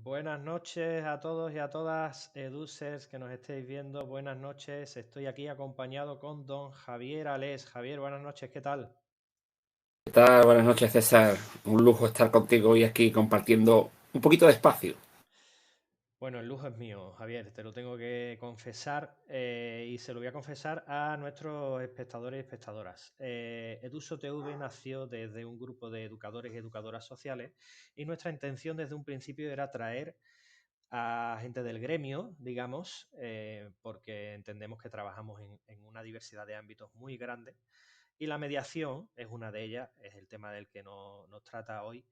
Buenas noches a todos y a todas, edusers que nos estéis viendo. Buenas noches, estoy aquí acompañado con don Javier Alés. Javier, buenas noches, ¿qué tal? ¿Qué tal? Buenas noches, César. Un lujo estar contigo hoy aquí compartiendo un poquito de espacio. Bueno, el lujo es mío, Javier, te lo tengo que confesar y se lo voy a confesar a nuestros espectadores y espectadoras. Eduso TV nació desde un grupo de educadores y educadoras sociales y nuestra intención desde un principio era traer a gente del gremio, digamos, porque entendemos que trabajamos en una diversidad de ámbitos muy grande y la mediación es una de ellas, es el tema del que nos trata hoy,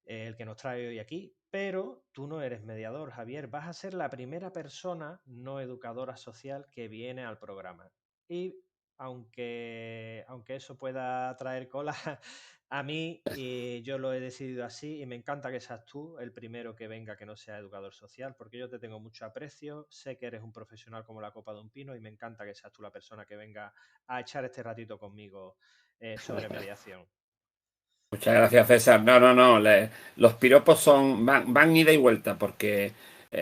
el que nos trae hoy aquí, pero tú no eres mediador, Javier, vas a ser la primera persona no educadora social que viene al programa. Y aunque eso pueda traer cola, a mí yo lo he decidido así y me encanta que seas tú el primero que venga que no sea educador social, porque yo te tengo mucho aprecio, sé que eres un profesional como la copa de un pino y me encanta que seas tú la persona que venga a echar este ratito conmigo sobre mediación. Muchas gracias, César. No, no, no. Los piropos van ida y vuelta porque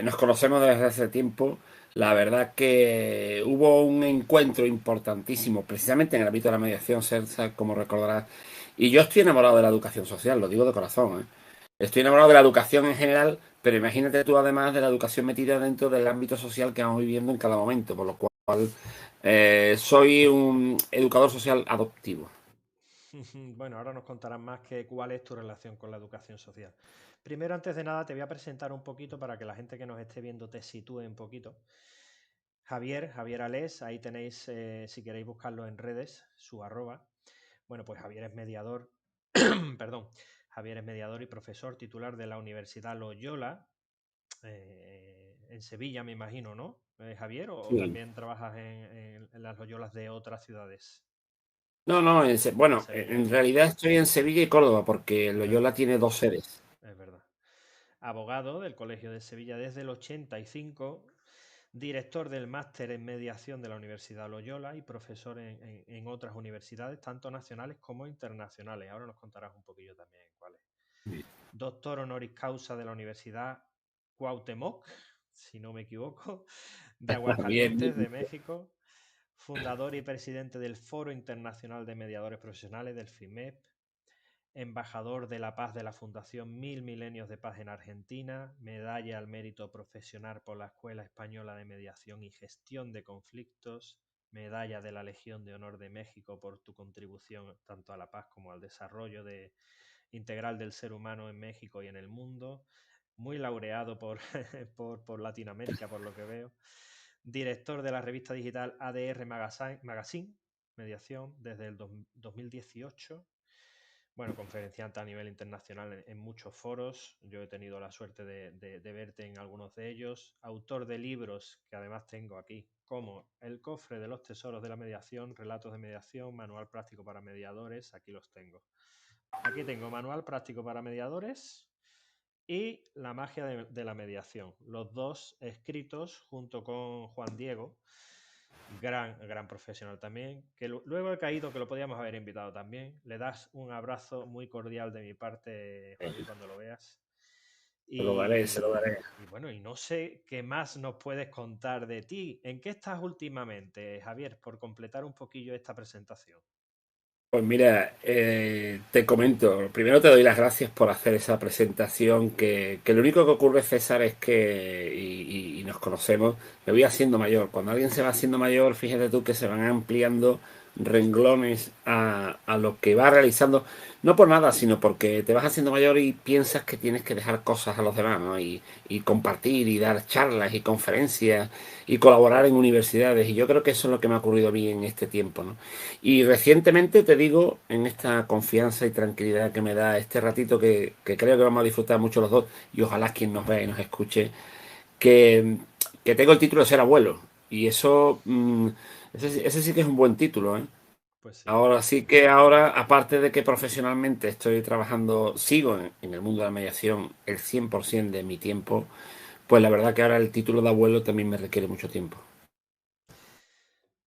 nos conocemos desde hace tiempo. La verdad que hubo un encuentro importantísimo precisamente en el ámbito de la mediación, César, como recordarás. Y yo estoy enamorado de la educación social, lo digo de corazón, ¿eh? Estoy enamorado de la educación en general, pero imagínate tú además de la educación metida dentro del ámbito social que vamos viviendo en cada momento, por lo cual soy un educador social adoptivo. Bueno, ahora nos contarás más que cuál es tu relación con la educación social. Primero, antes de nada, te voy a presentar un poquito para que la gente que nos esté viendo te sitúe un poquito. Javier Alés, ahí tenéis, si queréis buscarlo en redes, su arroba. Bueno, pues Javier es mediador, perdón, Javier es mediador y profesor titular de la Universidad Loyola, en Sevilla, me imagino, ¿no? Javier, o Sí. también trabajas en las Loyolas de otras ciudades No, no, de bueno, Sevilla, en ¿no? realidad estoy en Sevilla y Córdoba porque Es Loyola verdad, tiene dos sedes. es verdad. Abogado del Colegio de Sevilla desde el 85, director del máster en mediación de la Universidad Loyola y profesor en otras universidades, tanto nacionales como internacionales. Ahora nos contarás un poquillo también cuáles. Doctor honoris causa de la Universidad Cuauhtémoc, si no me equivoco, de Bien, Aguascalientes, bien. de México. Fundador y presidente del Foro Internacional de Mediadores Profesionales, del FIMEP, embajador de la paz de la Fundación Mil Milenios de Paz en Argentina, medalla al mérito profesional por la Escuela Española de Mediación y Gestión de Conflictos, medalla de la Legión de Honor de México por tu contribución tanto a la paz como al desarrollo integral del ser humano en México y en el mundo, muy laureado por Latinoamérica, por lo que veo, director de la revista digital ADR Magazine, Mediación, desde el 2018. Bueno, conferenciante a nivel internacional en muchos foros. Yo he tenido la suerte de verte en algunos de ellos. Autor de libros que además tengo aquí, como El cofre de los tesoros de la mediación, Relatos de mediación, Manual práctico para mediadores. Aquí los tengo. Aquí tengo Manual práctico para mediadores y La magia de la mediación. Los dos escritos junto con Juan Diego, gran profesional también, que luego he caído que lo podíamos haber invitado también. Le das un abrazo muy cordial de mi parte, Juan, cuando lo veas. Se lo daré, se lo daré. Y bueno, y no sé qué más nos puedes contar de ti. ¿En qué estás últimamente, Javier, por completar un poquillo esta presentación? Pues mira, te comento, primero te doy las gracias por hacer esa presentación, que lo único que ocurre, César, es que, y nos conocemos, me voy haciendo mayor. Cuando alguien se va haciendo mayor, fíjate tú que se van ampliando renglones a lo que va realizando, no por nada, sino porque te vas haciendo mayor y piensas que tienes que dejar cosas a los demás, ¿no? Y compartir y dar charlas y conferencias y colaborar en universidades. Y yo creo que eso es lo que me ha ocurrido a mí en este tiempo, ¿no? Y recientemente te digo, en esta confianza y tranquilidad que me da este ratito que creo que vamos a disfrutar mucho los dos, y ojalá quien nos vea y nos escuche, que, que tengo el título de ser abuelo. Y eso, ese sí que es un buen título, ¿eh? Pues sí. Ahora sí que ahora, aparte de que profesionalmente estoy trabajando, sigo en el mundo de la mediación el 100% de mi tiempo, pues la verdad que ahora el título de abuelo también me requiere mucho tiempo.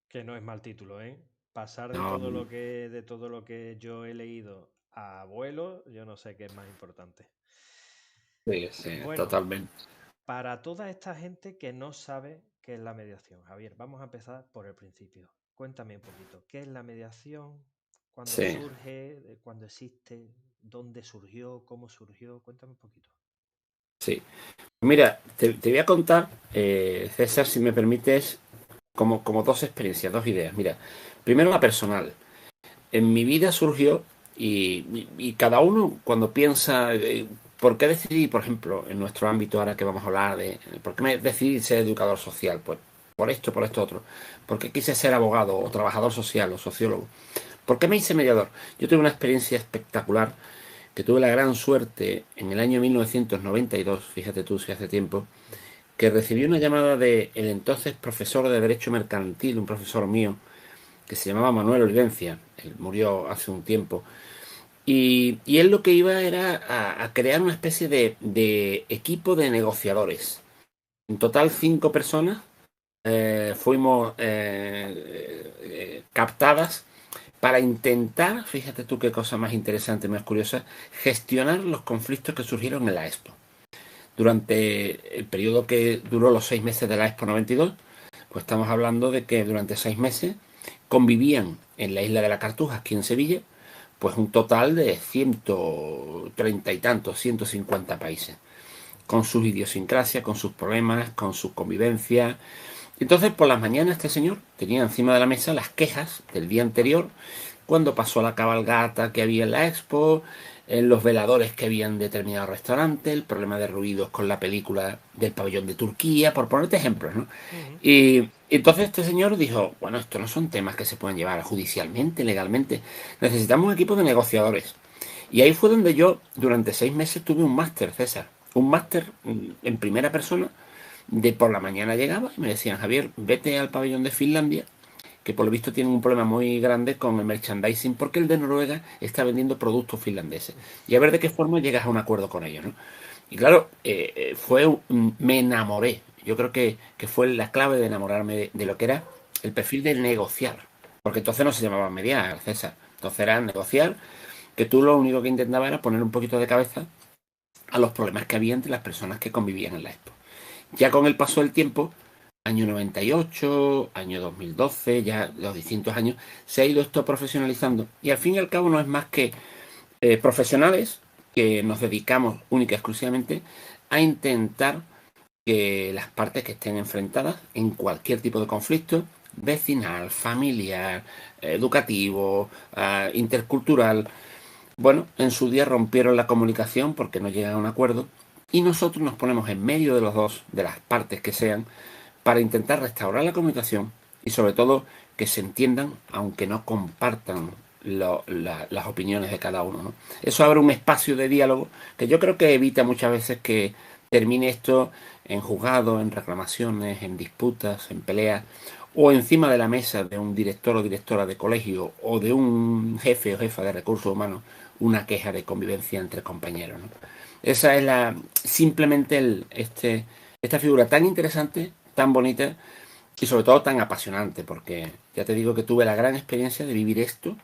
Que no es mal título, ¿eh? Pasar No, de todo lo que yo he leído a abuelo, yo no sé qué es más importante. Sí, sí, Bueno, totalmente. para toda esta gente que no sabe qué es la mediación, Javier, vamos a empezar por el principio. Cuéntame un poquito, ¿qué es la mediación? ¿Cuándo Sí, surge? ¿Cuándo existe? ¿Dónde surgió? ¿Cómo surgió? Cuéntame un poquito. sí. Mira, te voy a contar, César, si me permites, como dos experiencias, dos ideas. Mira, primero la personal. En mi vida surgió y cada uno cuando piensa, ¿por qué decidí, por ejemplo, en nuestro ámbito ahora que vamos a hablar de, ¿por qué me decidí ser educador social? Pues por esto otro. ¿Por qué quise ser abogado o trabajador social o sociólogo? ¿Por qué me hice mediador? Yo tuve una experiencia espectacular que tuve la gran suerte en el año 1992, fíjate tú si hace tiempo, que recibí una llamada de el entonces profesor de Derecho Mercantil, un profesor mío, que se llamaba Manuel Olivencia, él murió hace un tiempo, y él lo que iba era a crear una especie de equipo de negociadores. En total 5 personas fuimos captadas para intentar, fíjate tú qué cosa más interesante, más curiosa, gestionar los conflictos que surgieron en la Expo. Durante el periodo que duró los 6 meses de la Expo 92, pues estamos hablando de que durante 6 meses convivían en la isla de la Cartuja, aquí en Sevilla, pues un total de 130 y tantos, 150 países, con sus idiosincrasias, con sus problemas, con sus convivencias. Entonces, por las mañanas, este señor tenía encima de la mesa las quejas del día anterior, cuando pasó la cabalgata que había en la expo, en los veladores que habían determinado restaurante, el problema de ruidos con la película del pabellón de Turquía, por ponerte ejemplos, ¿no? Ujú. Y entonces este señor dijo, bueno, esto no son temas que se pueden llevar judicialmente, legalmente, necesitamos un equipo de negociadores. Y ahí fue donde yo durante 6 meses tuve un máster, César, un máster en primera persona, de por la mañana llegaba y me decían, Javier, vete al pabellón de Finlandia, que por lo visto tienen un problema muy grande con el merchandising porque el de Noruega está vendiendo productos finlandeses. Y a ver de qué forma llegas a un acuerdo con ellos, ¿no? Y claro, me enamoré. Yo creo que fue la clave de enamorarme de lo que era el perfil de negociar. Porque entonces no se llamaba mediar, César. Entonces era negociar, que tú lo único que intentabas era poner un poquito de cabeza a los problemas que había entre las personas que convivían en la expo. Ya con el paso del tiempo, año 98, año 2012, ya los distintos años, se ha ido esto profesionalizando. Y al fin y al cabo no es más que profesionales que nos dedicamos única y exclusivamente a intentar que las partes que estén enfrentadas en cualquier tipo de conflicto, vecinal, familiar, educativo, intercultural, bueno, en su día rompieron la comunicación porque no llegan a un acuerdo y nosotros nos ponemos en medio de los dos, de las partes que sean, para intentar restaurar la comunicación y sobre todo que se entiendan aunque no compartan las opiniones de cada uno, ¿no? Eso abre un espacio de diálogo que yo creo que evita muchas veces que termine esto en juzgados, en reclamaciones, en disputas, en peleas o encima de la mesa de un director o directora de colegio o de un jefe o jefa de recursos humanos una queja de convivencia entre compañeros, ¿no? Esa es simplemente esta figura tan interesante, tan bonita y sobre todo tan apasionante, porque ya te digo que tuve la gran experiencia de vivir esto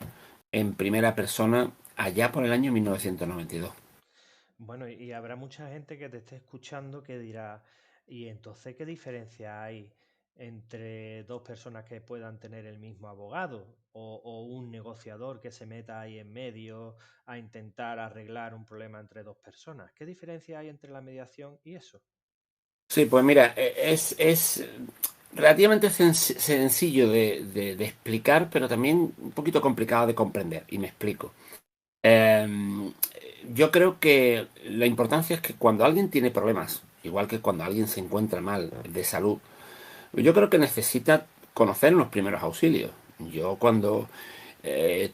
en primera persona allá por el año 1992. Bueno, y habrá mucha gente que te esté escuchando que dirá, ¿y entonces qué diferencia hay entre dos personas que puedan tener el mismo abogado o un negociador que se meta ahí en medio a intentar arreglar un problema entre dos personas? ¿Qué diferencia hay entre la mediación y eso? Sí, pues mira, es relativamente sencillo de explicar, pero también un poquito complicado de comprender, y me explico. Eh, yo creo que la importancia es que cuando alguien tiene problemas, igual que cuando alguien se encuentra mal de salud, yo creo que necesita conocer los primeros auxilios. Yo cuando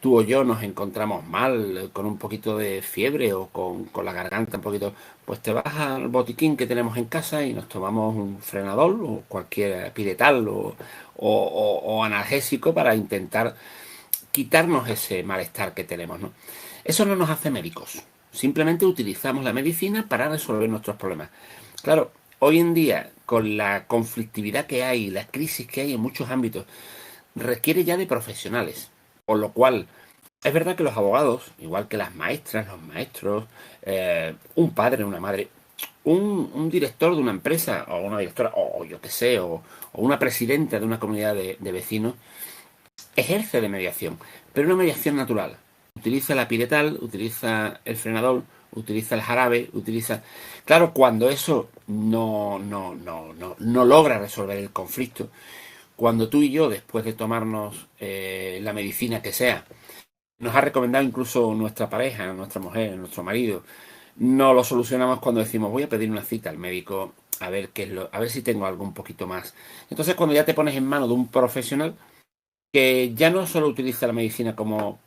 tú o yo nos encontramos mal, con un poquito de fiebre o con la garganta un poquito, pues te vas al botiquín que tenemos en casa y nos tomamos un frenadol o cualquier piretal o analgésico para intentar quitarnos ese malestar que tenemos, ¿no? Eso no nos hace médicos. Simplemente utilizamos la medicina para resolver nuestros problemas. Claro, hoy en día, con la conflictividad que hay, la crisis que hay en muchos ámbitos, requiere ya de profesionales. Por lo cual, es verdad que los abogados, igual que las maestras, los maestros, un padre, una madre, un director de una empresa, o una directora, o yo qué sé, o una presidenta de una comunidad de vecinos, ejerce de mediación, pero una mediación natural. Utiliza la piretal, utiliza el frenador, utiliza el jarabe, utiliza... Claro, cuando eso no logra resolver el conflicto, cuando tú y yo, después de tomarnos la medicina que sea, nos ha recomendado incluso nuestra pareja, nuestra mujer, nuestro marido, no lo solucionamos cuando decimos voy a pedir una cita al médico a ver a ver si tengo algo un poquito más. Entonces, cuando ya te pones en manos de un profesional que ya no solo utiliza la medicina como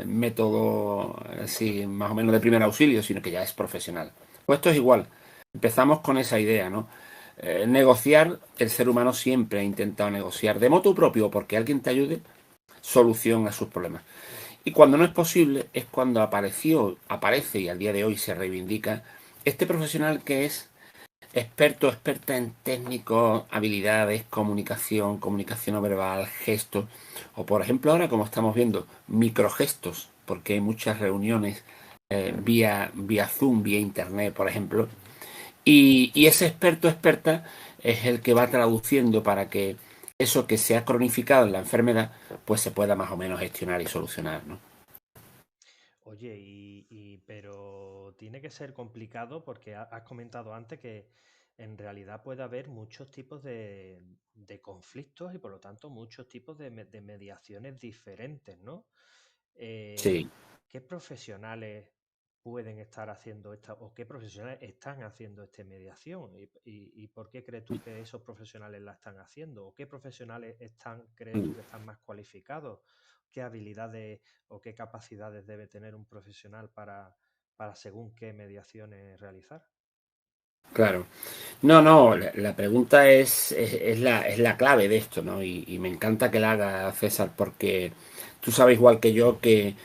método así más o menos de primer auxilio, sino que ya es profesional. Pues esto es igual. Empezamos con esa idea, ¿no? Negociar, el ser humano siempre ha intentado negociar de motu propio porque alguien te ayude, solución a sus problemas. Y cuando no es posible es cuando aparece y al día de hoy se reivindica este profesional que es experto, experta en técnicos, habilidades, comunicación, comunicación no verbal, gestos, o por ejemplo ahora como estamos viendo, microgestos, porque hay muchas reuniones vía Zoom, vía Internet, por ejemplo, y ese experto, experta, es el que va traduciendo para que eso que se ha cronificado en la enfermedad, pues se pueda más o menos gestionar y solucionar, ¿no? Oye, pero tiene que ser complicado porque has comentado antes que en realidad puede haber muchos tipos de conflictos y por lo tanto muchos tipos de mediaciones diferentes, ¿no? Eh, Sí. ¿Qué profesionales pueden estar haciendo esta o qué profesionales están haciendo esta mediación? Y por qué crees tú que esos profesionales la están haciendo? ¿O qué profesionales crees tú que están más cualificados? ¿Qué habilidades o qué capacidades debe tener un profesional para según qué mediaciones realizar? Claro. No, la pregunta es la clave de esto, ¿no? Y me encanta que la haga César porque tú sabes igual que yo que,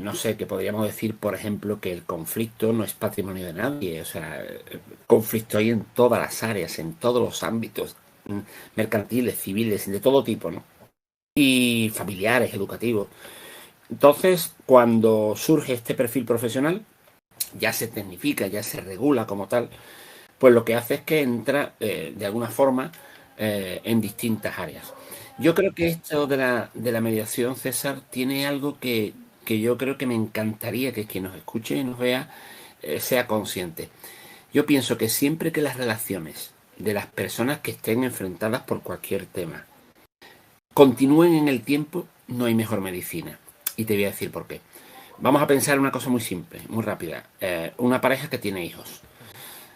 no sé, que podríamos decir, por ejemplo, que el conflicto no es patrimonio de nadie. O sea, conflicto hay en todas las áreas, en todos los ámbitos, mercantiles, civiles, de todo tipo, ¿no? Y familiares, educativos. Entonces, cuando surge este perfil profesional, ya se tecnifica, ya se regula como tal, pues lo que hace es que entra de alguna forma en distintas áreas. Yo creo que esto de la mediación, César, tiene algo que yo creo que me encantaría que quien nos escuche y nos vea sea consciente. Yo pienso que siempre que las relaciones de las personas que estén enfrentadas por cualquier tema continúen en el tiempo, no hay mejor medicina. Y te voy a decir por qué. Vamos a pensar una cosa muy simple, muy rápida. Una pareja que tiene hijos. Ujú.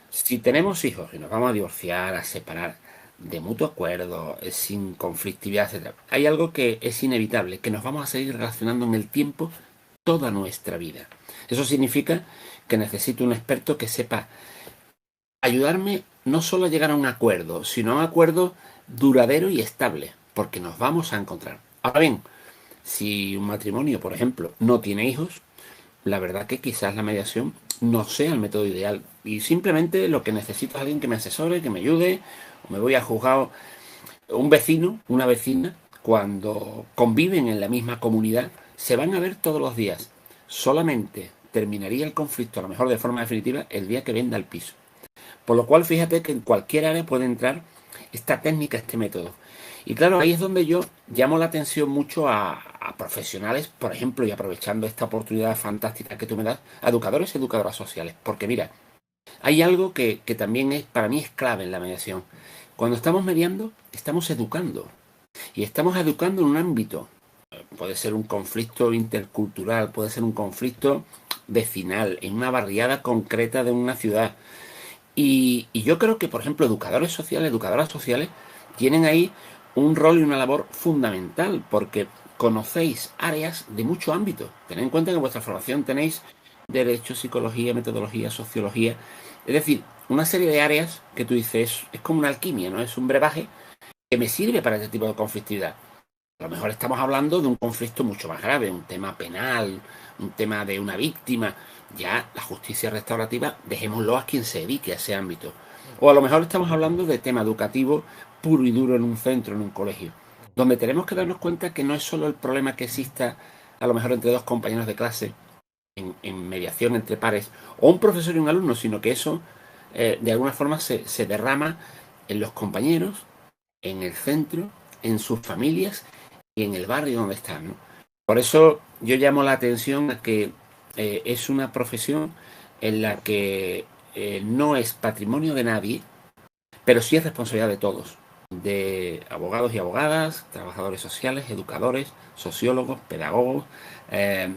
Si tenemos hijos y nos vamos a divorciar, a separar de mutuo acuerdo, sin conflictividad, etcétera, hay algo que es inevitable, que nos vamos a seguir relacionando en el tiempo toda nuestra vida. Eso significa que necesito un experto que sepa ayudarme no solo a llegar a un acuerdo, sino a un acuerdo duradero y estable, porque nos vamos a encontrar. Ahora bien, si un matrimonio, por ejemplo, no tiene hijos, la verdad que quizás la mediación no sea el método ideal. Y simplemente lo que necesito es alguien que me asesore, que me ayude, o me voy a juzgar un vecino, una vecina, cuando conviven en la misma comunidad, se van a ver todos los días. Solamente terminaría el conflicto, a lo mejor de forma definitiva, el día que venda el piso. Por lo cual, fíjate que en cualquier área puede entrar esta técnica, este método. Y claro, ahí es donde yo llamo la atención mucho a profesionales, por ejemplo, y aprovechando esta oportunidad fantástica que tú me das, a educadores y educadoras sociales. Porque mira, hay algo que también es, para mí es clave en la mediación. Cuando estamos mediando, estamos educando. Y estamos educando en un ámbito. Puede ser un conflicto intercultural, puede ser un conflicto vecinal, en una barriada concreta de una ciudad. Y yo creo que, por ejemplo, educadores sociales, educadoras sociales, tienen ahí un rol y una labor fundamental, porque conocéis áreas de mucho ámbito. Tened en cuenta que en vuestra formación tenéis derecho, psicología, metodología, sociología. Es decir, una serie de áreas que tú dices, es como una alquimia, ¿no? Es un brebaje que me sirve para este tipo de conflictividad. A lo mejor estamos hablando de un conflicto mucho más grave, un tema penal, un tema de una víctima. Ya la justicia restaurativa, dejémoslo a quien se dedique a ese ámbito. O a Ujú, lo mejor estamos hablando de tema educativo puro y duro en un centro, en un colegio, ujú. donde tenemos que darnos cuenta que no es solo el problema que exista a lo mejor entre dos compañeros de clase, en mediación entre pares, o un profesor y un alumno, sino que eso de alguna forma se derrama en los compañeros, en el centro, en sus familias y en el barrio donde están, ¿no? Por eso yo llamo la atención a que es una profesión en la que no es patrimonio de nadie, pero sí es responsabilidad de todos, de abogados y abogadas, trabajadores sociales, educadores, sociólogos, pedagogos, eh,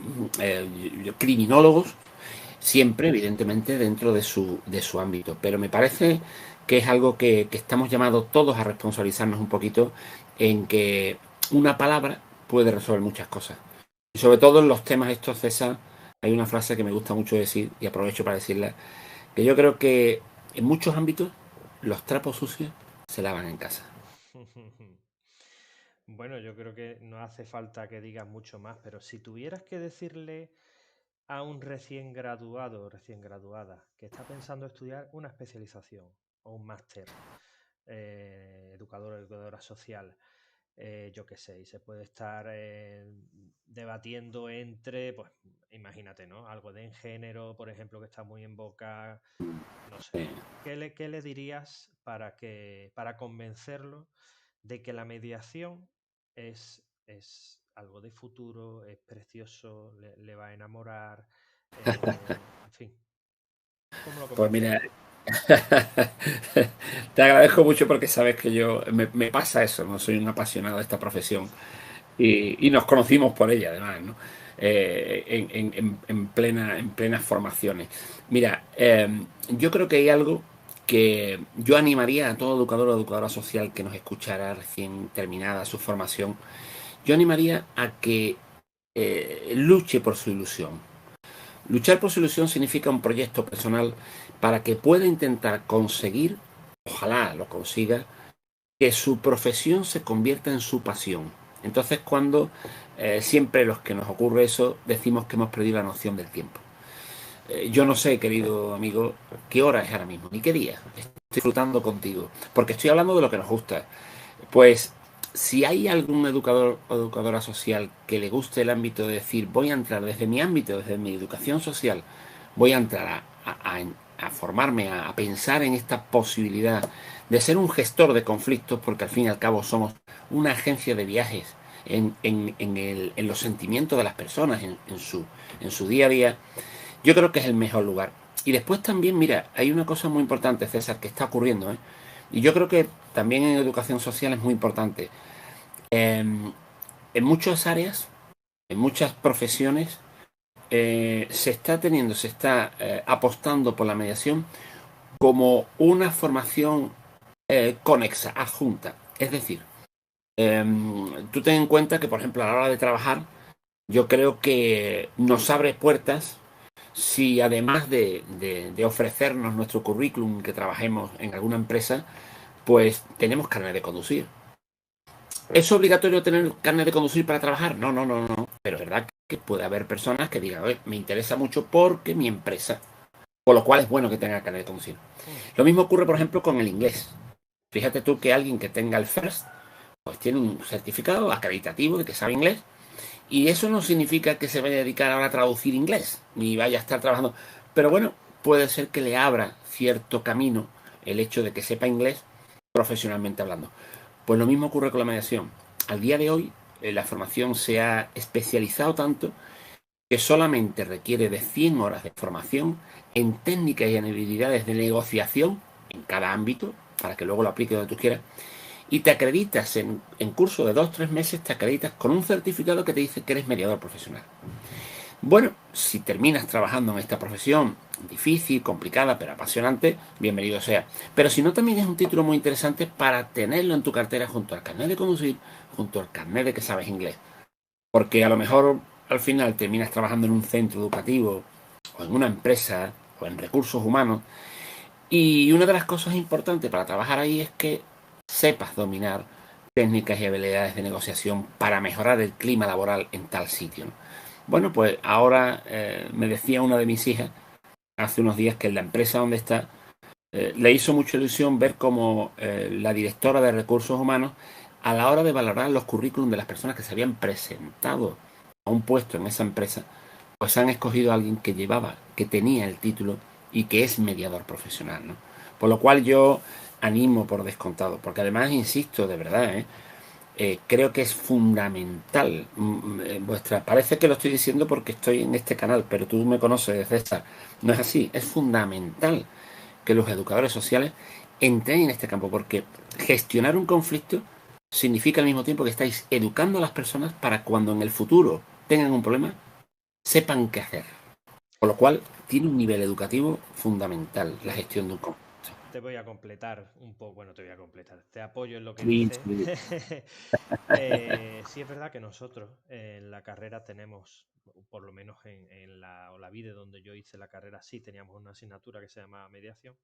criminólogos, siempre evidentemente dentro de su ámbito. Pero me parece que es algo que estamos llamados todos a responsabilizarnos un poquito en que una palabra puede resolver muchas cosas. Y sobre todo en los temas estos, César, hay una frase que me gusta mucho decir y aprovecho para decirla, que yo creo que en muchos ámbitos los trapos sucios se lavan en casa. Bueno, yo creo que no hace falta que digas mucho más, pero si tuvieras que decirle a un recién graduado o recién graduada que está pensando estudiar una especialización o un máster, educador o educadora social, yo qué sé, y se puede estar debatiendo entre, pues imagínate, ¿no? Algo de en género, por ejemplo, que está muy en boca, no sé. Eh, Qué le dirías para convencerlo de que la mediación es algo de futuro, es precioso, le va a enamorar, en fin, ¿cómo lo pues mira, convencerías? te agradezco mucho porque sabes que me pasa eso, no soy un apasionado de esta profesión y nos conocimos por ella además, ¿no? En plenas formaciones. Mira, yo creo que hay algo que yo animaría a todo educador o educadora social que nos escuchara recién terminada su formación, yo animaría a que luche por su ilusión. Luchar por su ilusión significa un proyecto personal para que pueda intentar conseguir, ojalá lo consiga, que su profesión se convierta en su pasión. Entonces cuando siempre los que nos ocurre eso decimos que hemos perdido la noción del tiempo. Yo no sé, querido amigo, qué hora es ahora mismo, ni qué día. Estoy disfrutando contigo, porque estoy hablando de lo que nos gusta. Pues si hay algún educador o educadora social que le guste el ámbito de decir, voy a entrar desde mi ámbito, desde mi educación social, voy a entrar a formarme, a pensar en esta posibilidad de ser un gestor de conflictos, porque al fin y al cabo somos una agencia de viajes en los sentimientos de las personas, en su día a día, yo creo que es el mejor lugar. Y después también, mira, hay una cosa muy importante, César, que está ocurriendo, ¿eh? Y yo creo que también en educación social es muy importante. En muchas áreas, en muchas profesiones, se está apostando por la mediación como una formación conexa, adjunta. Es decir, tú ten en cuenta que, por ejemplo, a la hora de trabajar, yo creo que nos abre puertas si además de ofrecernos nuestro currículum que trabajemos en alguna empresa, pues tenemos carnet de conducir. ¿Es obligatorio tener carnet de conducir para trabajar? No, no, no, no. Pero es verdad que puede haber personas que digan, oye, me interesa mucho porque mi empresa, por lo cual es bueno que tenga carnet de conducir. Mm. Lo mismo ocurre, por ejemplo, con el inglés. Fíjate tú que alguien que tenga el FIRST, pues tiene un certificado acreditativo de que sabe inglés. Y eso no significa que se vaya a dedicar ahora a traducir inglés, ni vaya a estar trabajando. Pero bueno, puede ser que le abra cierto camino el hecho de que sepa inglés profesionalmente hablando. Pues lo mismo ocurre con la mediación. Al día de hoy, la formación se ha especializado tanto que solamente requiere de 100 horas de formación en técnicas y en habilidades de negociación en cada ámbito, para que luego lo aplique donde tú quieras, y te acreditas en curso de 2 o 3 meses, te acreditas con un certificado que te dice que eres mediador profesional. Bueno, si terminas trabajando en esta profesión difícil, complicada, pero apasionante, bienvenido sea. Pero si no, también es un título muy interesante para tenerlo en tu cartera junto al carnet de conducir, junto al carnet de que sabes inglés. Porque a lo mejor al final terminas trabajando en un centro educativo o en una empresa o en recursos humanos. Y una de las cosas importantes para trabajar ahí es que sepas dominar técnicas y habilidades de negociación para mejorar el clima laboral en tal sitio, ¿no? Bueno, pues ahora me decía una de mis hijas hace unos días que en la empresa donde está le hizo mucha ilusión ver cómo la directora de recursos humanos, a la hora de valorar los currículums de las personas que se habían presentado a un puesto en esa empresa, pues han escogido a alguien que llevaba, que tenía el título y que es mediador profesional, ¿no? Por lo cual yo animo por descontado, porque además, insisto, de verdad, creo que es fundamental vuestra. Parece que lo estoy diciendo porque estoy en este canal, pero tú me conoces, César. No es así. Es fundamental que los educadores sociales entren en este campo, porque gestionar un conflicto significa al mismo tiempo que estáis educando a las personas para cuando en el futuro tengan un problema, sepan qué hacer. Con lo cual, tiene un nivel educativo fundamental la Yo gestión de un conflicto. te voy a completar un poco, bueno, te voy a completar, te apoyo en lo que Sí, dices. sí, Sí es verdad que nosotros en la carrera tenemos, por lo menos en la Olavide donde yo hice la carrera, sí teníamos una asignatura que se llama mediación.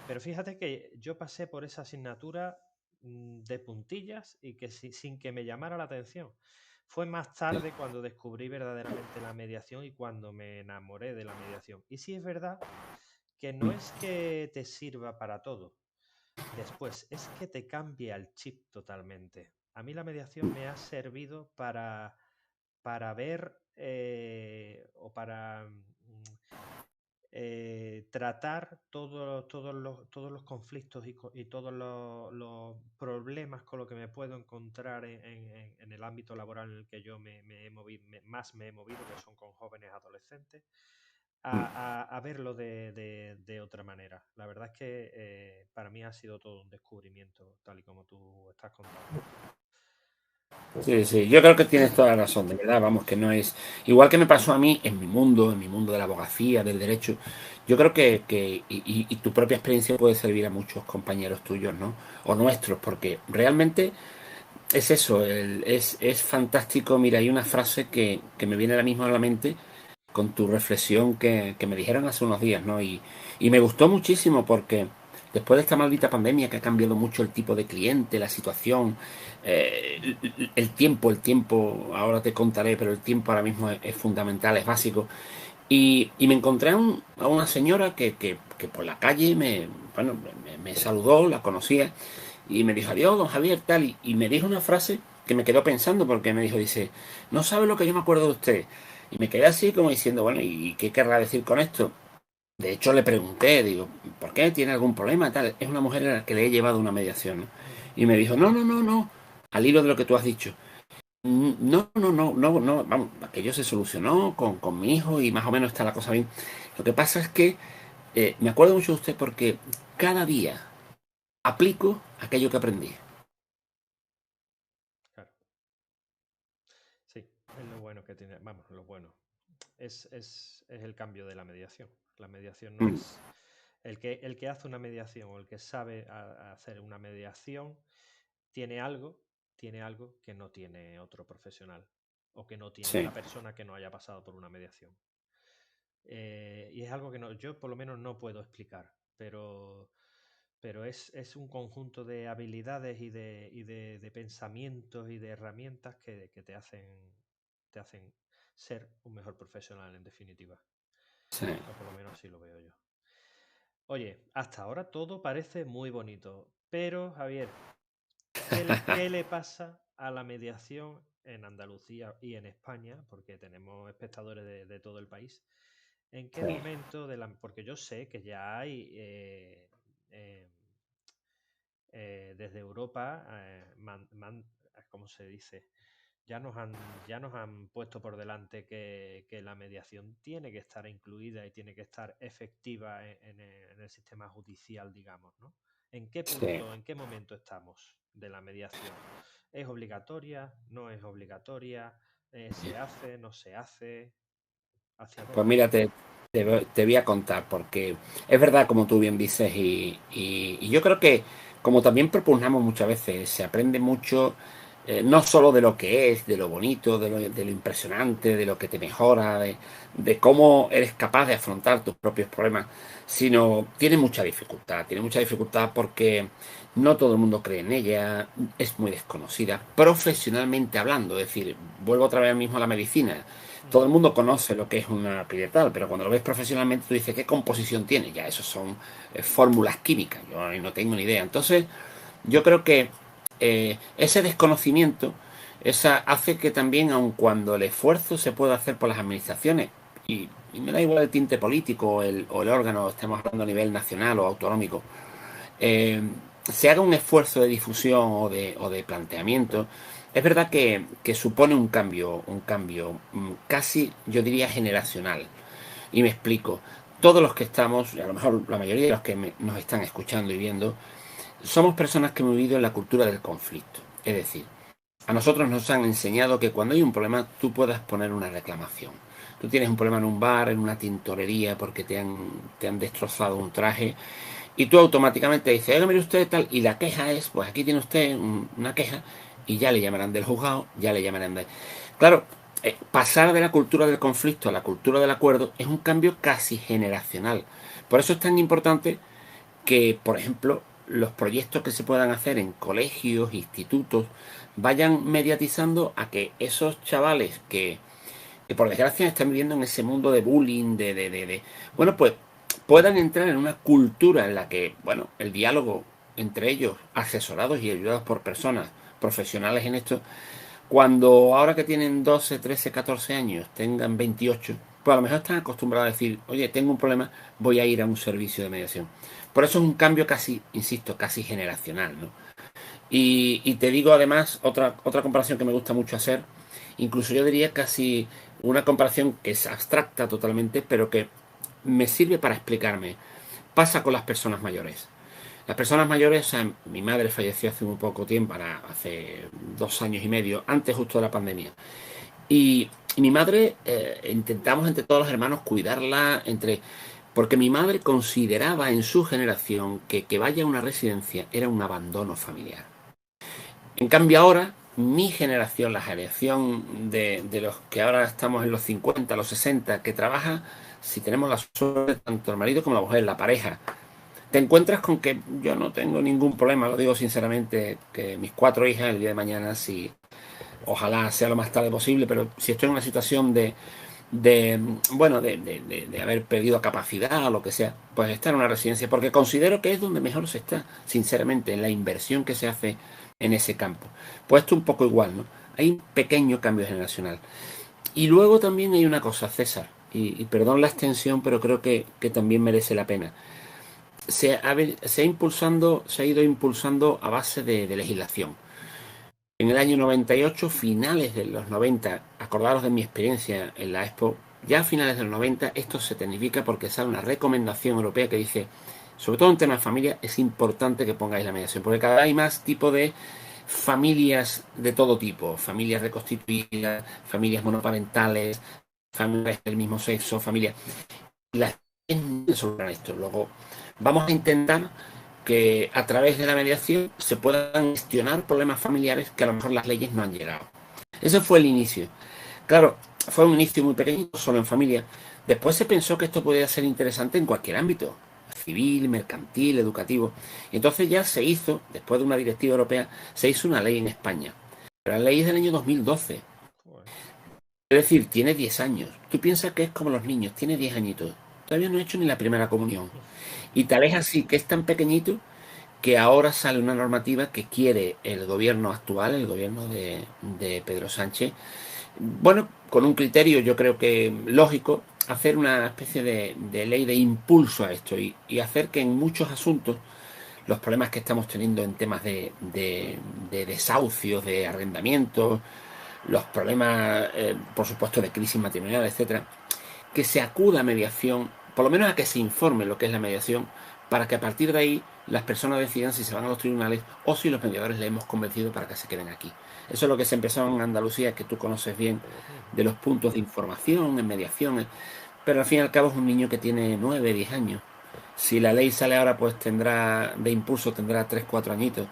Pero fíjate que yo pasé por esa asignatura de puntillas y que sin que me llamara la atención. Fue más sí. tarde cuando descubrí verdaderamente la mediación y cuando me enamoré de la mediación. Y sí es verdad que no es que te sirva para todo. Después, es que te cambia el chip totalmente. A mí la mediación me ha servido para ver o para tratar todos los conflictos y todos los problemas con los que me puedo encontrar en el ámbito laboral en el que yo me he movido, más me he movido, que son con jóvenes adolescentes, a verlo de otra manera. La verdad es que para mí ha sido todo un descubrimiento, tal y como tú estás contando. Sí, sí, yo creo que tienes toda la razón, de verdad, vamos, que no es igual que me pasó a mí en mi mundo de la abogacía, del derecho, yo creo y tu propia experiencia puede servir a muchos compañeros tuyos, ¿no? O nuestros, porque realmente es eso, es fantástico, mira, hay una frase que me viene ahora mismo a la mente con tu reflexión que me dijeron hace unos días, ¿no? Y me gustó muchísimo porque después de esta maldita pandemia que ha cambiado mucho el tipo de cliente, la situación, el tiempo, ahora te contaré, pero el tiempo ahora mismo es fundamental, es básico. Y me encontré a una señora que por la calle bueno, me saludó, la conocía, y me dijo, adiós, don Javier, tal, y me dijo una frase que me quedó pensando porque me dijo, dice, no sabe lo que yo me acuerdo de usted. Y me quedé así como diciendo, bueno, ¿y qué querrá decir con esto? De hecho, le pregunté, digo, ¿por qué? ¿Tiene algún problema? Tal. Es una mujer a la que le he llevado una mediación, ¿no? Ujú. Y me dijo, no, no, no, no, al hilo de lo que tú has dicho. No, no, no, no, no, vamos, aquello se solucionó con mi hijo y más o menos está la cosa bien. Lo que pasa es que me acuerdo mucho de usted porque cada día aplico aquello que aprendí. Claro. Sí, es lo bueno que tiene, vamos, lo bueno. Es el cambio de la mediación. La mediación no Mm, es el que hace una mediación o el que sabe hacer una mediación tiene algo, tiene algo que no tiene otro profesional o que no tiene sí, otra persona que no haya pasado por una mediación. Y es algo que yo por lo menos no puedo explicar, pero es un conjunto de habilidades y de pensamientos y de herramientas que te hacen ser un mejor profesional en definitiva. sí. O por lo menos así lo veo yo. Oye, hasta ahora todo parece muy bonito, pero Javier, ¿qué le pasa a la mediación en Andalucía y en España? Porque tenemos espectadores de todo el país. ¿En qué Sí. momento porque yo sé que ya hay eh, desde Europa, ¿cómo se dice? Ya nos han puesto por delante que la mediación tiene que estar incluida y tiene que estar efectiva en el sistema judicial, digamos, ¿no? ¿En qué Sí. punto, en qué momento estamos de la mediación? ¿Es obligatoria? ¿No es obligatoria? ¿Se hace? ¿No se hace? ¿Hacia Pues dónde mira, vamos? te voy a contar, porque es verdad, como tú bien dices, y yo creo que, como también propugnamos muchas veces, se aprende mucho, no solo de lo que es, de lo bonito, de lo impresionante, de lo que te mejora, de cómo eres capaz de afrontar tus propios problemas, sino tiene mucha dificultad porque no todo el mundo cree en ella, es muy desconocida, profesionalmente hablando, es decir, vuelvo otra vez mismo a la medicina. Todo Ujú. el mundo conoce lo que es una piretal, pero cuando lo ves profesionalmente tú dices, ¿qué composición tiene? Ya, eso son fórmulas químicas, yo ahí no tengo ni idea. Entonces, yo creo que ese desconocimiento Esa hace que también, aun cuando el esfuerzo se pueda hacer por las administraciones, y me da igual el tinte político o el órgano, estemos hablando a nivel nacional o autonómico, eh, se haga un esfuerzo de difusión o de planteamiento, es verdad que supone un cambio casi, yo diría, generacional. Y me explico. Todos los que estamos, a lo mejor la mayoría de los que nos están escuchando y viendo, somos personas que hemos vivido en la cultura del conflicto. Es decir, a nosotros nos han enseñado que cuando hay un problema tú puedas poner una reclamación. Tú tienes un problema en un bar, en una tintorería, porque te han destrozado un traje, y tú automáticamente dices, oiga, mire usted tal, y la queja es, pues aquí tiene usted una queja, y ya le llamarán del juzgado, ya le llamarán de... Claro, pasar de la cultura del conflicto a la cultura del acuerdo es un cambio casi generacional. Por eso es tan importante que, por ejemplo, los proyectos que se puedan hacer en colegios, institutos, vayan mediatizando a que esos chavales que por desgracia están viviendo en ese mundo de bullying, bueno, pues puedan entrar en una cultura en la que, bueno, el diálogo entre ellos, asesorados y ayudados por personas profesionales en esto, cuando ahora que tienen 12, 13, 14 años, tengan 28, pues a lo mejor están acostumbrados a decir, oye, tengo un problema, voy a ir a un servicio de mediación. Por eso es un cambio casi, insisto, casi generacional, ¿no? Y te digo además, otra comparación que me gusta mucho hacer, incluso yo diría casi una comparación que es abstracta totalmente, pero que me sirve para explicarme. Pasa con las personas mayores. Las personas mayores, o sea, mi madre falleció hace muy poco tiempo, hace 2 años y medio, antes justo de la pandemia. Y mi madre, intentamos entre todos los hermanos cuidarla, porque mi madre consideraba en su generación que vaya a una residencia era un abandono familiar. En cambio ahora, mi generación, la generación de los que ahora estamos en los 50, los 60, que trabaja, si tenemos la suerte, tanto el marido como la mujer, la pareja, te encuentras con que yo no tengo ningún problema, lo digo sinceramente, que mis 4 hijas el día de mañana, si ojalá sea lo más tarde posible, pero si estoy en una situación bueno, de haber perdido capacidad o lo que sea, pues estar en una residencia, porque considero que es donde mejor se está, sinceramente, en la inversión que se hace en ese campo. Pues esto un poco igual, ¿no? Hay un pequeño cambio generacional. Y luego también hay una cosa, César, y perdón la extensión, pero creo que también merece la pena. Se ha ido impulsando a base de legislación. En el año 98, finales de los 90, acordaros de mi experiencia en la Expo, ya a finales de los 90 esto se tecnifica porque sale una recomendación europea que dice, sobre todo en temas de familia, es importante que pongáis la mediación, porque cada vez hay más tipo de familias de todo tipo, familias reconstituidas, familias monoparentales, familias del mismo sexo, familias... Las leyes sobre esto. Luego vamos a intentar que a través de la mediación se puedan gestionar problemas familiares que a lo mejor las leyes no han llegado. Ese fue el inicio. Claro, fue un inicio muy pequeño, solo en familia. Después se pensó que esto podía ser interesante en cualquier ámbito, civil, mercantil, educativo. Y entonces ya se hizo, después de una directiva europea, se hizo una ley en España. Pero la ley es del año 2012. Es decir, tiene 10 años. Tú piensas que es como los niños, tiene 10 añitos. Todavía no ha hecho ni la primera comunión. Y tal es así que es tan pequeñito que ahora sale una normativa que quiere el gobierno actual, el gobierno de Pedro Sánchez, bueno, con un criterio yo creo que lógico, hacer una especie de ley de impulso a esto y hacer que en muchos asuntos los problemas que estamos teniendo en temas de desahucios, de arrendamientos, los problemas, por supuesto, de crisis matrimonial, etcétera, que se acuda a mediación, por lo menos a que se informe lo que es la mediación, para que a partir de ahí las personas decidan si se van a los tribunales o si los mediadores les hemos convencido para que se queden aquí. Eso es lo que se empezó en Andalucía, que tú conoces bien, de los puntos de información, en mediación, pero al fin y al cabo es un niño que tiene 9, 10 años. Si la ley sale ahora, pues tendrá, de impulso, tendrá 3, 4 añitos.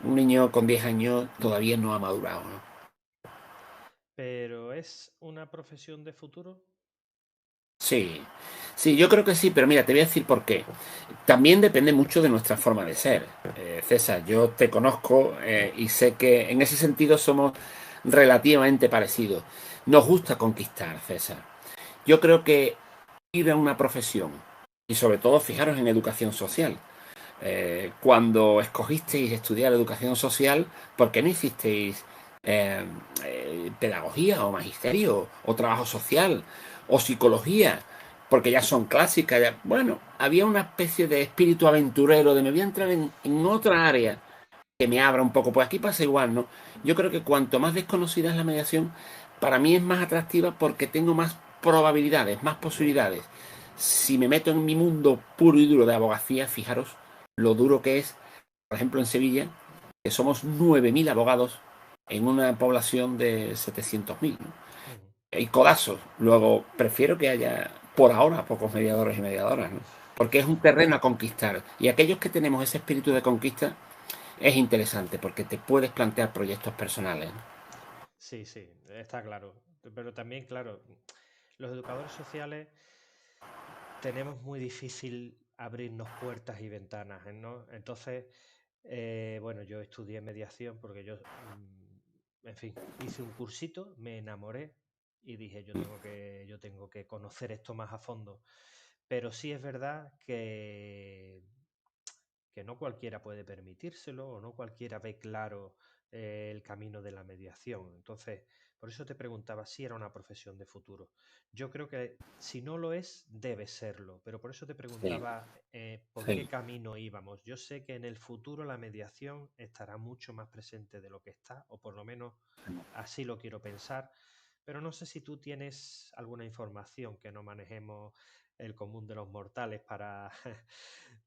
Un niño con 10 años todavía no ha madurado, ¿no? Pero ¿es una profesión de futuro? Sí, sí, yo creo que sí, pero mira, te voy a decir por qué. También depende mucho de nuestra forma de ser. César, yo te conozco y sé que en ese sentido somos relativamente parecidos. Nos gusta conquistar, César. Yo creo que ir a una profesión, y sobre todo fijaros en educación social, cuando escogisteis estudiar educación social, ¿por qué no hicisteis pedagogía o magisterio o trabajo social o psicología, porque ya son clásicas. Ya, bueno, había una especie de espíritu aventurero de me voy a entrar en otra área que me abra un poco. Pues aquí pasa igual, ¿no? Yo creo que cuanto más desconocida es la mediación, para mí es más atractiva porque tengo más probabilidades, más posibilidades. Si me meto en mi mundo puro y duro de abogacía, fijaros lo duro que es, por ejemplo, en Sevilla, que somos 9.000 abogados en una población de 700.000, ¿no? Ujú. Hay codazos. Luego, prefiero que haya, por ahora, pocos mediadores y mediadoras, ¿no? Porque es un terreno a conquistar. Y aquellos que tenemos ese espíritu de conquista, es interesante porque te puedes plantear proyectos personales, ¿no? Sí, sí, está claro. Pero también, claro, los educadores sociales tenemos muy difícil abrirnos puertas y ventanas, ¿no? Entonces, bueno, yo estudié mediación porque en fin, hice un cursito, me enamoré y dije, yo tengo que conocer esto más a fondo. Pero sí es verdad que no cualquiera puede permitírselo o no cualquiera ve claro el camino de la mediación. Entonces, por eso te preguntaba si era una profesión de futuro. Yo creo que si no lo es, debe serlo, pero por eso te Sí, preguntaba por qué sí. camino íbamos. Yo sé que en el futuro la mediación estará mucho más presente de lo que está, o por lo menos así lo quiero pensar, pero no sé si tú tienes alguna información que no manejemos el común de los mortales para,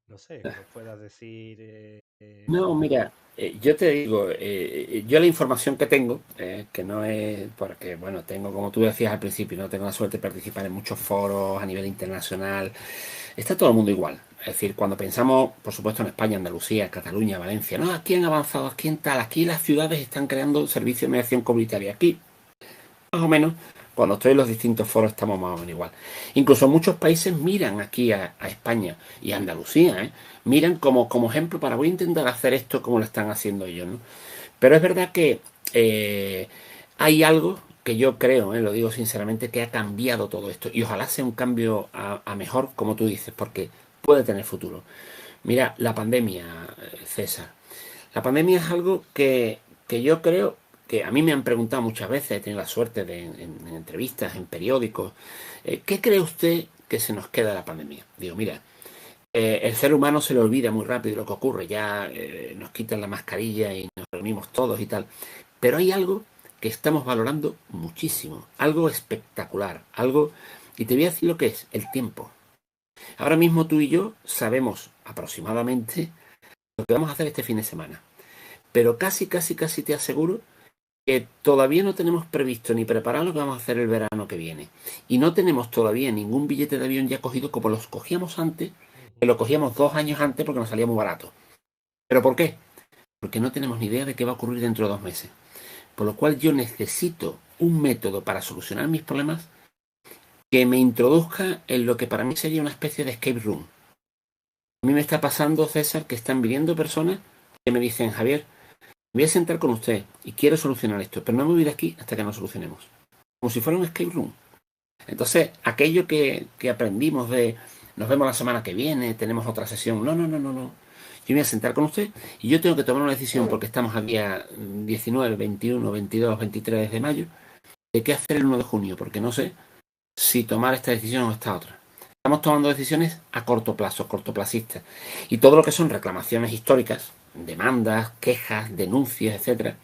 no sé, que nos puedas decir. No, mira, yo te digo, yo la información que tengo, que no es, porque bueno, tengo, como tú decías al principio, no tengo la suerte de participar en muchos foros a nivel internacional, está todo el mundo igual. Es decir, cuando pensamos, por supuesto, en España, Andalucía, Cataluña, Valencia, no, aquí han avanzado, aquí en tal, aquí las ciudades están creando servicios de mediación comunitaria, aquí más o menos, cuando estoy en los distintos foros estamos más o menos igual. Incluso muchos países miran aquí a España y a Andalucía, ¿eh? Miran como ejemplo para voy a intentar hacer esto como lo están haciendo ellos, ¿no? Pero es verdad que hay algo que yo creo, lo digo sinceramente, que ha cambiado todo esto. Y ojalá sea un cambio a mejor, como tú dices, porque puede tener futuro. Mira, la pandemia, César. La pandemia es algo que yo creo que a mí me han preguntado muchas veces, he tenido la suerte de en entrevistas, en periódicos, ¿qué cree usted que se nos queda de la pandemia? Digo, mira, el ser humano se le olvida muy rápido lo que ocurre, ya nos quitan la mascarilla y nos reunimos todos y tal, pero hay algo que estamos valorando muchísimo, algo espectacular, algo, y te voy a decir lo que es, el tiempo. Ahora mismo tú y yo sabemos aproximadamente lo que vamos a hacer este fin de semana. Pero casi, casi, casi te aseguro que todavía no tenemos previsto ni preparado lo que vamos a hacer el verano que viene. Y no tenemos todavía ningún billete de avión ya cogido como los cogíamos antes, que Ujú. lo cogíamos 2 años antes porque nos salía muy barato. ¿Pero por qué? Porque no tenemos ni idea de qué va a ocurrir dentro de 2 meses. Por lo cual yo necesito un método para solucionar mis problemas que me introduzca en lo que para mí sería una especie de escape room. A mí me está pasando, César, que están viniendo personas que me dicen, Javier, me voy a sentar con usted y quiero solucionar esto, pero no me voy de aquí hasta que no solucionemos. Como si fuera un escape room. Entonces, aquello que aprendimos de nos vemos la semana que viene, tenemos otra sesión. No, no, no, no, no. Yo me voy a sentar con usted y yo tengo que tomar una decisión porque estamos aquí a 19, 21, 22, 23 de mayo de qué hacer el 1 de junio, porque no sé si tomar esta decisión o esta otra. Estamos tomando decisiones a corto plazo, cortoplacistas. Y todo lo que son reclamaciones históricas, demandas, quejas, denuncias, etcétera,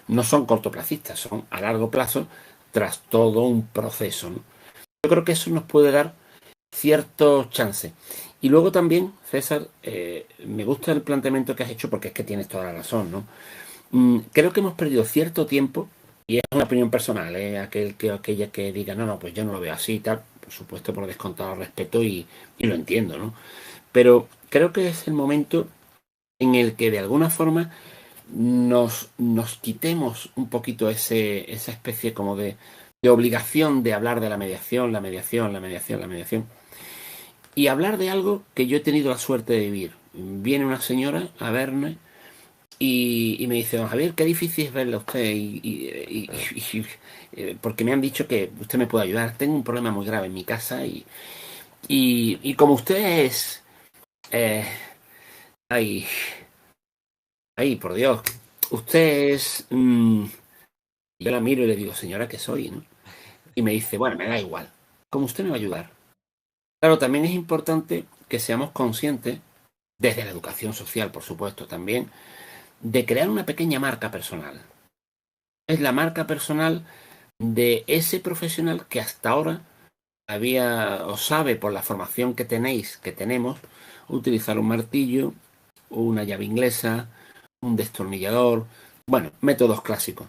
no son cortoplacistas, son a largo plazo tras todo un proceso, ¿no? Yo creo que eso nos puede dar ciertos chances. Y luego también, César, me gusta el planteamiento que has hecho porque es que tienes toda la razón, ¿no? Creo que hemos perdido cierto tiempo, y es una opinión personal, aquella que diga, no, no, pues yo no lo veo así y tal, por supuesto por descontado respeto y lo entiendo, ¿no? Pero creo que es el momento en el que de alguna forma nos quitemos un poquito esa especie como de obligación de hablar de la mediación, la mediación, la mediación, la mediación, y hablar de algo que yo he tenido la suerte de vivir. Viene una señora a verme y me dice, don Javier, qué difícil es verle a usted, porque me han dicho que usted me puede ayudar. Tengo un problema muy grave en mi casa y como usted es... eh, ay, ay, por Dios, usted es... Y yo la miro y le digo, señora, ¿qué soy? ¿No? Y me dice, bueno, me da igual. Como usted me va a ayudar. Claro, también es importante que seamos conscientes, desde la educación social, por supuesto, también, de crear una pequeña marca personal. Es la marca personal de ese profesional que hasta ahora había o sabe por la formación que tenéis, que tenemos, utilizar un martillo, una llave inglesa, un destornillador, bueno, métodos clásicos.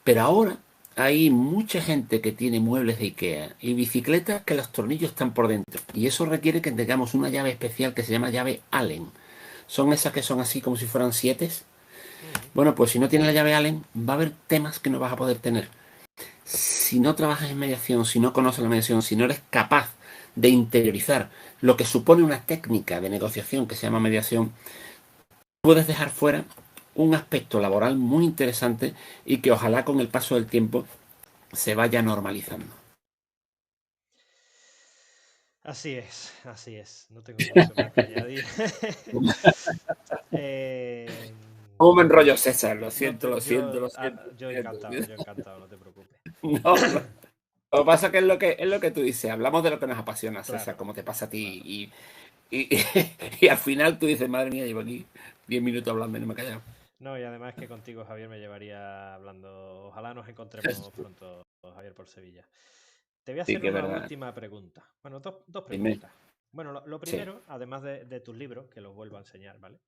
Pero ahora hay mucha gente que tiene muebles de IKEA y bicicletas que los tornillos están por dentro. Y eso requiere que tengamos una llave especial que se llama llave Allen. Son esas que son así como si fueran sietes. Ujú. Bueno, pues si no tienes la llave Allen, va a haber temas que no vas a poder tener. Si no trabajas en mediación, si no conoces la mediación, si no eres capaz de interiorizar lo que supone una técnica de negociación que se llama mediación, puedes dejar fuera un aspecto laboral muy interesante y que ojalá con el paso del tiempo se vaya normalizando. Así es. No tengo mucho más que añadir. Eh, ¿Cómo me enrollo, César? Lo no siento, te- lo siento, lo yo, siento, lo yo siento. encantado, no te preocupes. No, no. Lo que pasa que es lo que tú dices, hablamos de lo que nos apasiona, César, Claro, como te pasa a claro. ti, y al final tú dices, madre mía, llevo aquí 10 minutos hablando y no me he callado. No, y además que contigo, Javier, me llevaría hablando. Ojalá nos encontremos pronto, Javier, por Sevilla. Te voy a Sí, hacer que es una verdad. última pregunta. Bueno, dos Dime. preguntas. Bueno, lo Sí, primero, además de tus libros, que los vuelvo a enseñar, ¿vale?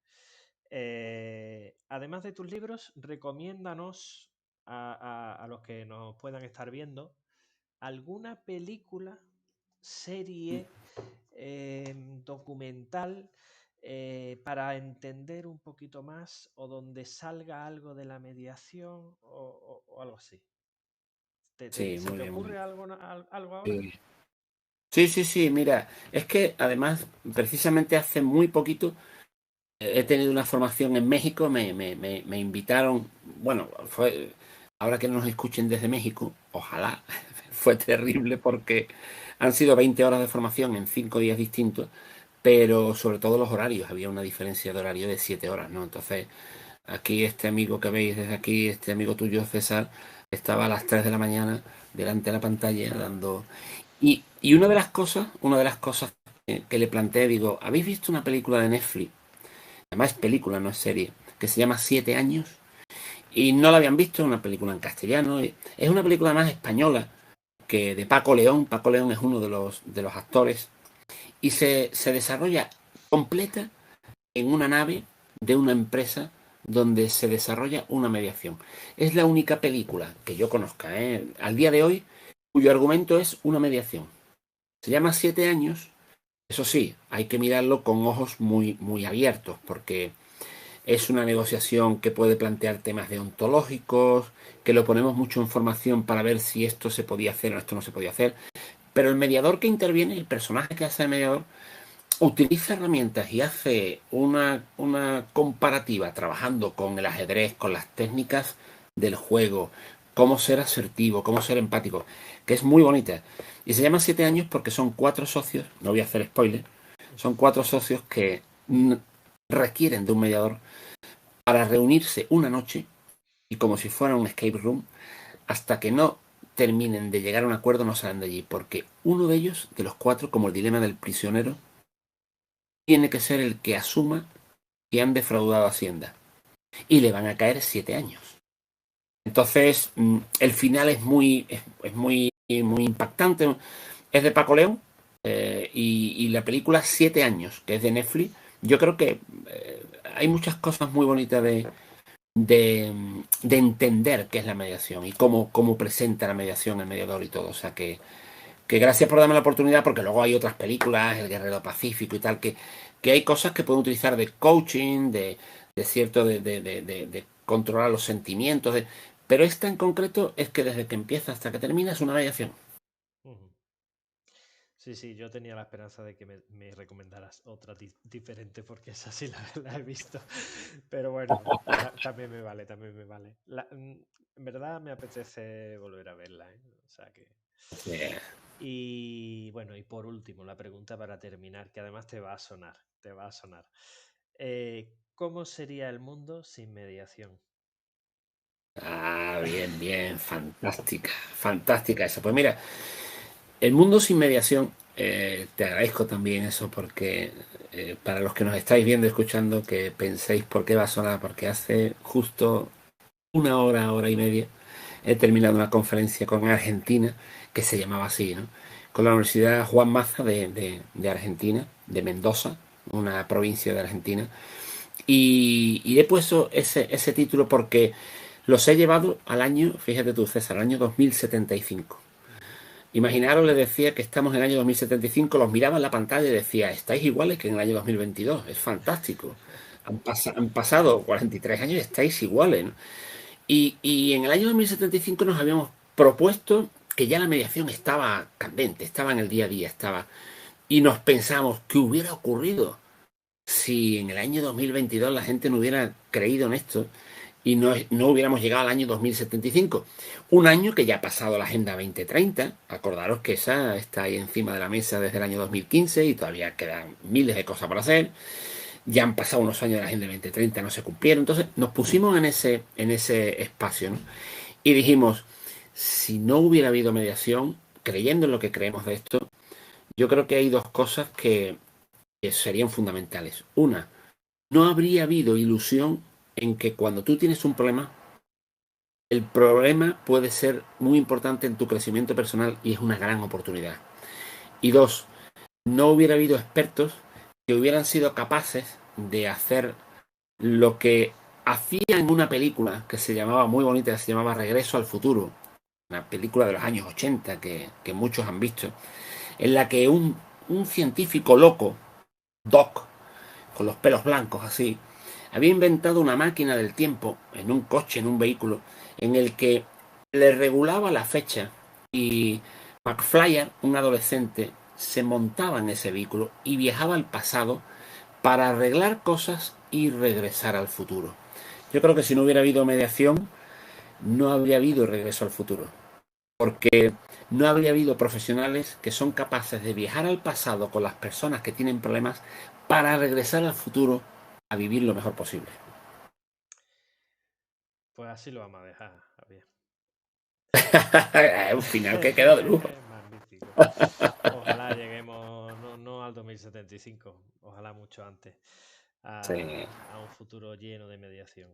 Además de tus libros, recomiéndanos a los que nos puedan estar viendo alguna película, serie, documental para entender un poquito más o donde salga algo de la mediación o algo así. sí, ¿Se muy te bien, muy bien. ocurre algo ahora? Sí. Sí, sí, sí, mira, es que además, precisamente hace muy poquito he tenido una formación en México, me invitaron, bueno, ahora que nos escuchen desde México, ojalá, fue terrible porque han sido 20 horas de formación en 5 días distintos, pero sobre todo los horarios, había una diferencia de horario de 7 horas, ¿no? Entonces, aquí este amigo que veis desde aquí, este amigo tuyo, César, estaba a las 3 de la mañana delante de la pantalla dando... Y una de las cosas que le planteé, digo, ¿habéis visto una película de Netflix? Además es película, no es serie, que se llama Siete años. Y no la habían visto, es una película en castellano. Es una película más española que de Paco León. Paco León es uno de los actores. Y se desarrolla completa en una nave de una empresa donde se desarrolla una mediación. Es la única película que yo conozca, al día de hoy, cuyo argumento es una mediación. Se llama Siete años. Eso sí, hay que mirarlo con ojos muy, muy abiertos, porque es una negociación que puede plantear temas deontológicos, que lo ponemos mucho en formación para ver si esto se podía hacer o esto no se podía hacer. Pero el mediador que interviene, el personaje que hace el mediador, utiliza herramientas y hace una comparativa trabajando con el ajedrez, con las técnicas del juego, cómo ser asertivo, cómo ser empático, que es muy bonita. Y se llama Siete años porque son cuatro socios, no voy a hacer spoiler, son cuatro socios que requieren de un mediador para reunirse una noche y como si fuera un escape room, hasta que no terminen de llegar a un acuerdo no salen de allí, porque uno de ellos, de los cuatro, como el dilema del prisionero, tiene que ser el que asuma que han defraudado a Hacienda y le van a caer 7 años. Entonces, el final es muy, muy impactante. Es de Paco León y la película 7 años, que es de Netflix. Yo creo que hay muchas cosas muy bonitas de entender qué es la mediación y cómo presenta la mediación el mediador y todo. O sea que gracias por darme la oportunidad porque luego hay otras películas, El Guerrero Pacífico y tal, que hay cosas que pueden utilizar de coaching, de cierto, de controlar los sentimientos. Pero esta en concreto es que desde que empieza hasta que termina es una mediación. Ujú. Sí, sí, yo tenía la esperanza de que me recomendaras otra diferente porque esa sí la he visto. Pero bueno, también me vale, también me vale. En verdad me apetece volver a verla, ¿eh? O sea que... Eh, Y bueno, y por último, la pregunta para terminar, que además te va a sonar, te va a sonar. ¿Cómo sería el mundo sin mediación? Ah, bien, bien, fantástica, fantástica esa. Pues mira, el mundo sin mediación, te agradezco también eso porque para los que nos estáis viendo y escuchando, que penséis por qué va a sonar, porque hace justo una hora, hora y media, he terminado una conferencia con Argentina que se llamaba así, ¿no? Con la Universidad Juan Maza de Argentina, de Mendoza, una provincia de Argentina. Y he puesto ese título porque los he llevado al año, fíjate tú, César, al año 2075. Ujú. Imaginaros, les decía que estamos en el año 2075, los miraba en la pantalla y decía, estáis iguales que en el año 2022, es fantástico. Han pasado 43 años y estáis iguales, ¿no? Y en el año 2075 nos habíamos propuesto que ya la mediación estaba candente, estaba en el día a día, estaba. Y nos pensamos, ¿qué hubiera ocurrido si en el año 2022 la gente no hubiera creído en esto y no hubiéramos llegado al año 2075? Un año que ya ha pasado la Agenda 2030. Acordaros que esa está ahí encima de la mesa desde el año 2015 y todavía quedan miles de cosas por hacer. Ya han pasado unos años de la Agenda 2030, no se cumplieron. Entonces nos pusimos en ese espacio, ¿no? Y dijimos, si no hubiera habido mediación, creyendo en lo que creemos de esto, yo creo que hay dos cosas que serían fundamentales. Una, no habría habido ilusión en que cuando tú tienes un problema, el problema puede ser muy importante en tu crecimiento personal y es una gran oportunidad. Y dos, no hubiera habido expertos que hubieran sido capaces de hacer lo que hacía en una película que se llamaba muy bonita, que se llamaba Regreso al Futuro, una película de los años 80 que muchos han visto, en la que un científico loco, Doc, con los pelos blancos así, había inventado una máquina del tiempo en un coche, en un vehículo, en el que le regulaba la fecha y McFlyer, un adolescente, se montaba en ese vehículo y viajaba al pasado para arreglar cosas y regresar al futuro. Yo creo que si no hubiera habido mediación, no habría habido regreso al futuro, porque no habría habido profesionales que son capaces de viajar al pasado con las personas que tienen problemas para regresar al futuro a vivir lo mejor posible. Pues así lo vamos a dejar, Javier. Es un final que queda de lujo. Magnífico. Ojalá lleguemos, no al 2075, ojalá mucho antes, Sí, a un futuro lleno de mediación.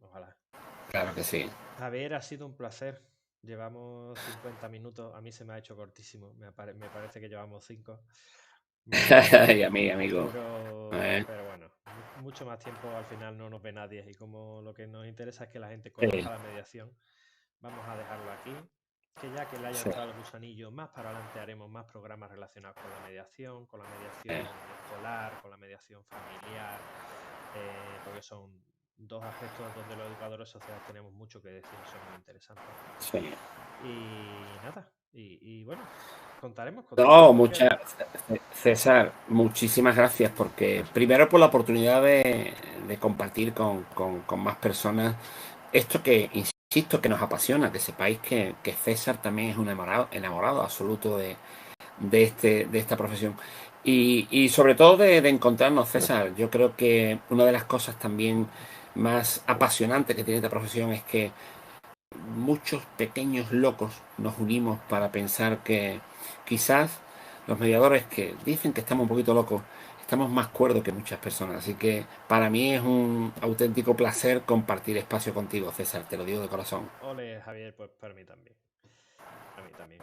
Ojalá. claro que sí. Javier, ha sido un placer. Llevamos 50 minutos, a mí se me ha hecho cortísimo, me parece que llevamos 5. Y a mí, amigo. Pero bueno, mucho más tiempo al final no nos ve nadie y como lo que nos interesa es que la gente Sí, conozca la mediación, vamos a dejarlo aquí. Que ya que le haya sí, entrado el gusanillo, más para adelante haremos más programas relacionados con la mediación escolar, con la mediación familiar, porque son dos aspectos donde los educadores sociales tenemos mucho que decir y son muy interesantes. sí. Y nada, y bueno, contaremos No, con que... César, muchísimas gracias porque primero por la oportunidad de compartir con más personas esto que, insisto, que nos apasiona, que sepáis que César también es un enamorado absoluto de esta profesión. Y sobre todo de encontrarnos, César, yo creo que una de las cosas también más apasionantes que tiene esta profesión es que muchos pequeños locos nos unimos para pensar que quizás los mediadores que dicen que estamos un poquito locos, estamos más cuerdos que muchas personas. Así que para mí es un auténtico placer compartir espacio contigo, César, te lo digo de corazón. Ole, Javier, pues para mí también. Para mí también.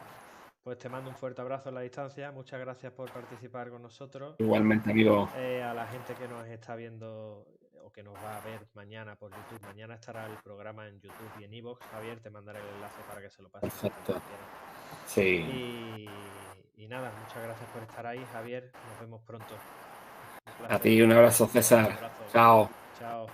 Pues te mando un fuerte abrazo a la distancia. Muchas gracias por participar con nosotros. Igualmente, amigo. A la gente que nos está viendo o que nos va a ver mañana por YouTube. Mañana estará el programa en YouTube y en iVoox. Javier, te mandaré el enlace para que se lo pases a quien Perfecto. tú quieras. Sí. Y nada, muchas gracias por estar ahí, Javier. Nos vemos pronto. Un A placer. ti un abrazo, César. Abrazo. Chao. Chao.